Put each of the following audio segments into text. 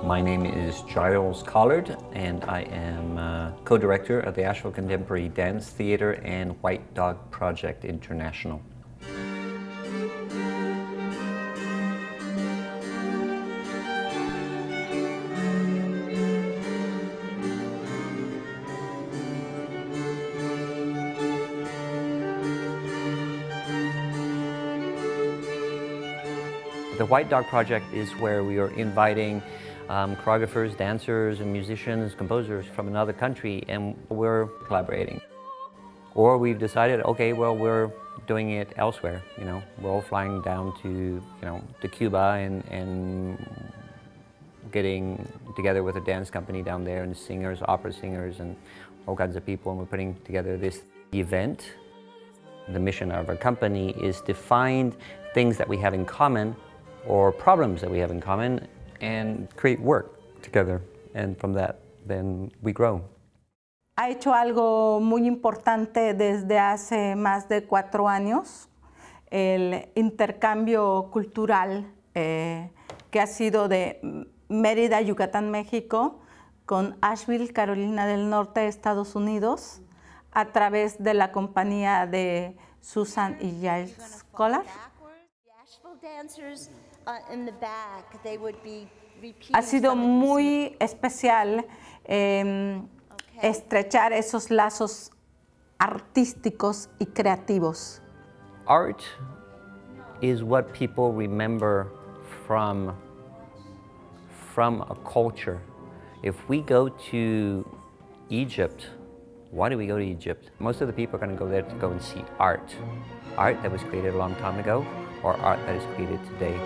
My name is Giles Collard, and I am co-director of the Asheville Contemporary Dance Theatre and White Dog Project International. The White Dog Project is where we are inviting choreographers, dancers, and musicians, composers from another country, and we're collaborating. Or we've decided, okay, well, we're doing it elsewhere. You know, we're all flying down to, to Cuba and getting together with a dance company down there, and singers, opera singers, and all kinds of people, and we're putting together this event. The mission of our company is to find things that we have in common or problems that we have in common and create work together. And from that, then we grow. Ha hecho algo muy importante desde hace más de 4 años, el intercambio cultural que ha sido de Mérida, Yucatán, México, con Asheville, Carolina del Norte, Estados Unidos, a través de la compañía de Susan y Giles Collard. Ha sido muy especial estrechar esos lazos artísticos y creativos. Art is what people remember from a culture. If we go to Egypt, why do we go to Egypt? Most of the people are going to go there to go and see art. Art that was created a long time ago, or art that is created today.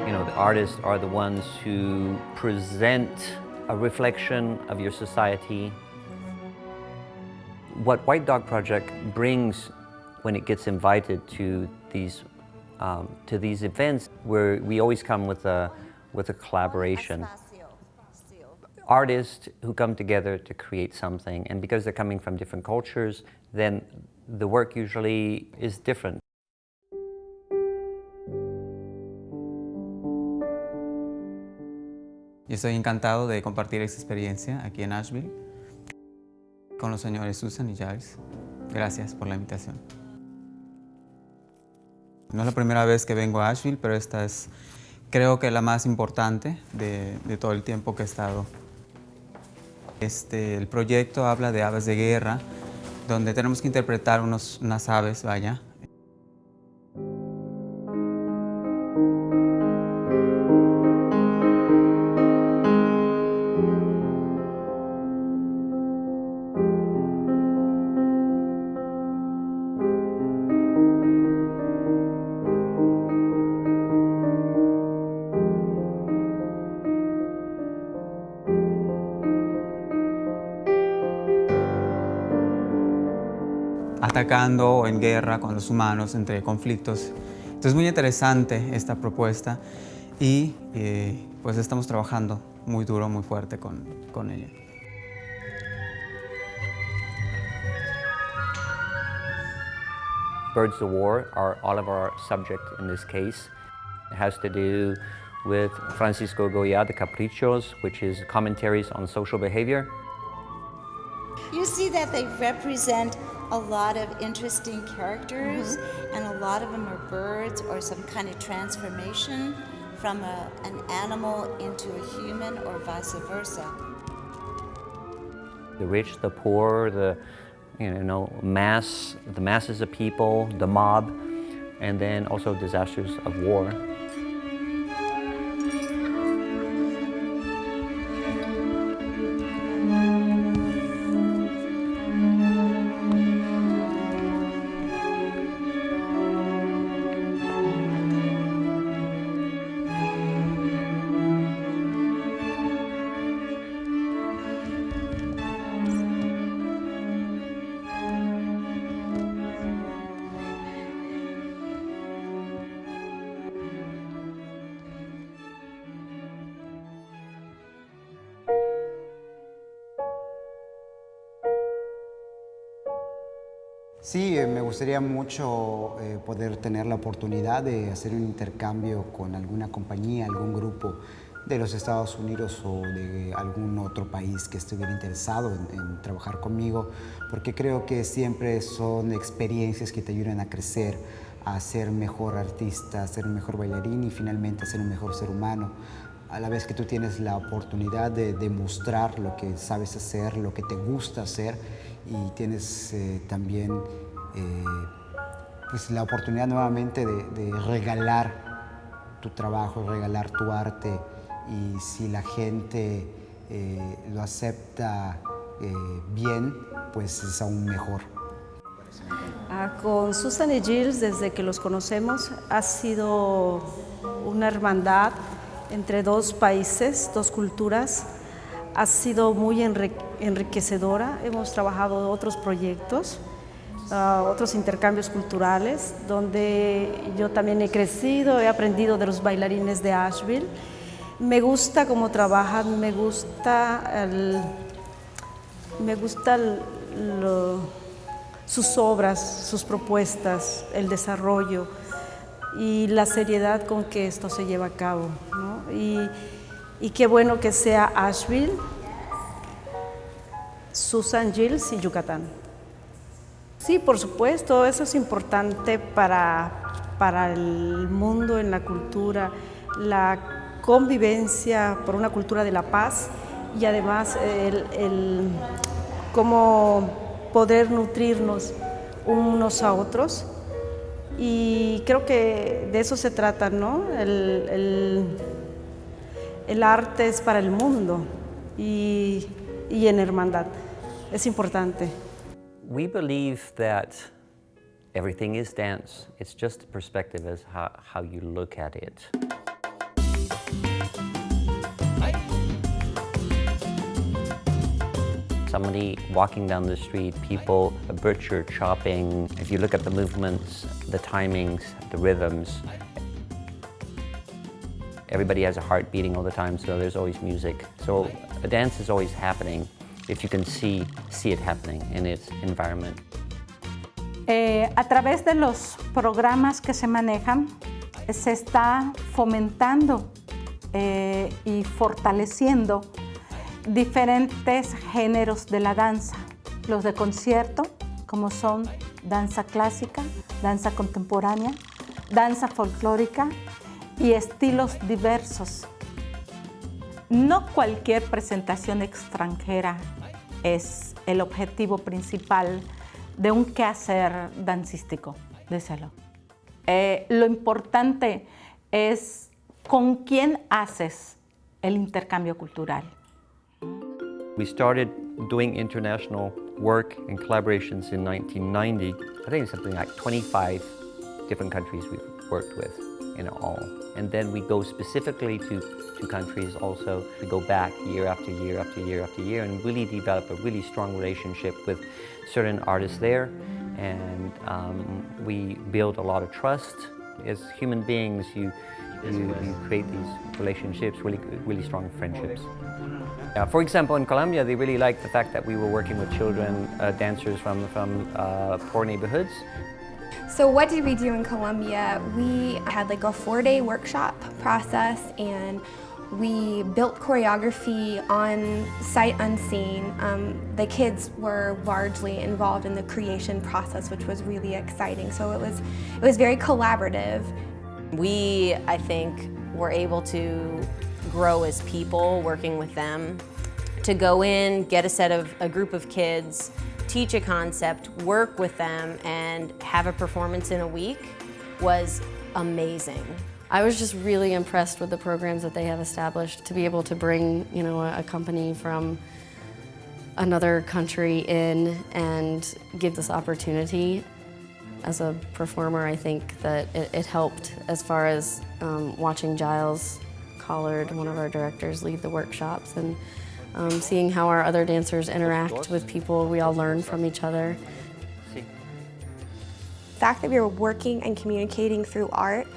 You know, the artists are the ones who present a reflection of your society. What White Dog Project brings when it gets invited to these events, where we always come with a collaboration. Artists who come together to create something, and because they're coming from different cultures, then the work usually is different. Yo estoy encantado de compartir esta experiencia aquí en Asheville con los señores Susan y Giles. Gracias por la invitación. No es la primera vez que vengo a Asheville, pero esta es, creo que la más importante de todo el tiempo que he estado. El proyecto habla de aves de guerra, donde tenemos que interpretar unas aves, vaya. Atacando o en guerra con los humanos, entre conflictos. Entonces es muy interesante esta propuesta y pues estamos trabajando muy duro, muy fuerte con ella. Birds of War are all of our subject in this case. It has to do with Francisco Goya de Caprichos, which is commentaries on social behavior. You see that they represent a lot of interesting characters, and a lot of them are birds or some kind of transformation from an animal into a human or vice versa. The rich, the poor, the masses of people, the mob, and then also disasters of war. Sí, me gustaría mucho poder tener la oportunidad de hacer un intercambio con alguna compañía, algún grupo de los Estados Unidos o de algún otro país que estuviera interesado en trabajar conmigo, porque creo que siempre son experiencias que te ayudan a crecer, a ser mejor artista, a ser un mejor bailarín y finalmente a ser un mejor ser humano. A la vez que tú tienes la oportunidad de demostrar lo que sabes hacer, lo que te gusta hacer, y tienes también pues la oportunidad nuevamente de regalar tu trabajo, regalar tu arte, y si la gente lo acepta bien, pues es aún mejor. Con Susan y Gilles, desde que los conocemos, ha sido una hermandad entre dos países, dos culturas. Ha sido muy enriquecedora. Hemos trabajado otros proyectos, otros intercambios culturales, donde yo también he crecido, he aprendido de los bailarines de Asheville. Me gusta cómo trabajan, me gusta sus obras, sus propuestas, el desarrollo y la seriedad con que esto se lleva a cabo, ¿no? Y qué bueno que sea Asheville, Susan, Gilles y Yucatán. Sí, por supuesto, eso es importante para el mundo en la cultura, la convivencia por una cultura de la paz y además el cómo poder nutrirnos unos a otros. Y creo que de eso se trata, ¿no? El arte es para el mundo y en hermandad. Es importante. We believe that everything is dance. It's just a perspective as how you look at it. Somebody walking down the street, people, a butcher chopping. If you look at the movements, the timings, the rhythms, everybody has a heart beating all the time, so there's always music. So a dance is always happening if you can see it happening in its environment. A través de los programas que se manejan, se está fomentando y fortaleciendo diferentes géneros de la danza. Los de concierto, como son danza clásica, danza contemporánea, danza folclórica y estilos diversos. No cualquier presentación extranjera es el objetivo principal de un quehacer dancístico, díselo. Lo importante es con quién haces el intercambio cultural. We started doing international work and collaborations in 1990. I think it's something like 25 different countries we've worked with in all. And then we go specifically to countries also. We go back year after year after year after year and really develop a really strong relationship with certain artists there. And we build a lot of trust. As human beings, you create these relationships, really strong friendships. For example, in Colombia, they really liked the fact that we were working with children, dancers from poor neighborhoods. So what did we do in Colombia? We had like a 4-day workshop process, and we built choreography on sight unseen. The kids were largely involved in the creation process, which was really exciting. So it was very collaborative. We, I think, were able to grow as people working with them, to go in, get a group of kids, teach a concept, work with them, and have a performance in a week was amazing. I was just really impressed with the programs that they have established. To be able to bring, a company from another country in and give this opportunity. As a performer, I think that it helped as far as watching Giles Collard, one of our directors, lead the workshops, and seeing how our other dancers interact with people. We all learn from each other. The fact that we were working and communicating through art,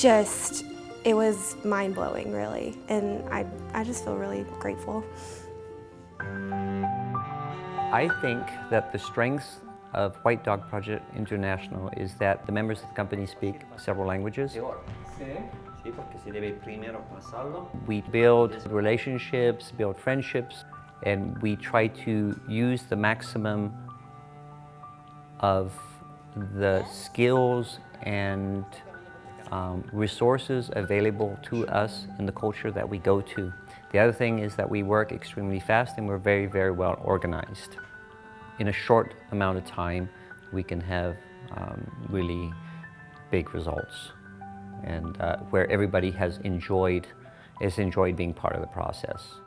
it was mind-blowing, really, and I just feel really grateful. I think that the strengths of White Dog Project International is that the members of the company speak several languages. We build relationships, build friendships, and we try to use the maximum of the skills and resources available to us in the culture that we go to. The other thing is that we work extremely fast and we're very, very well organized. In a short amount of time, we can have really big results, and where everybody has enjoyed being part of the process.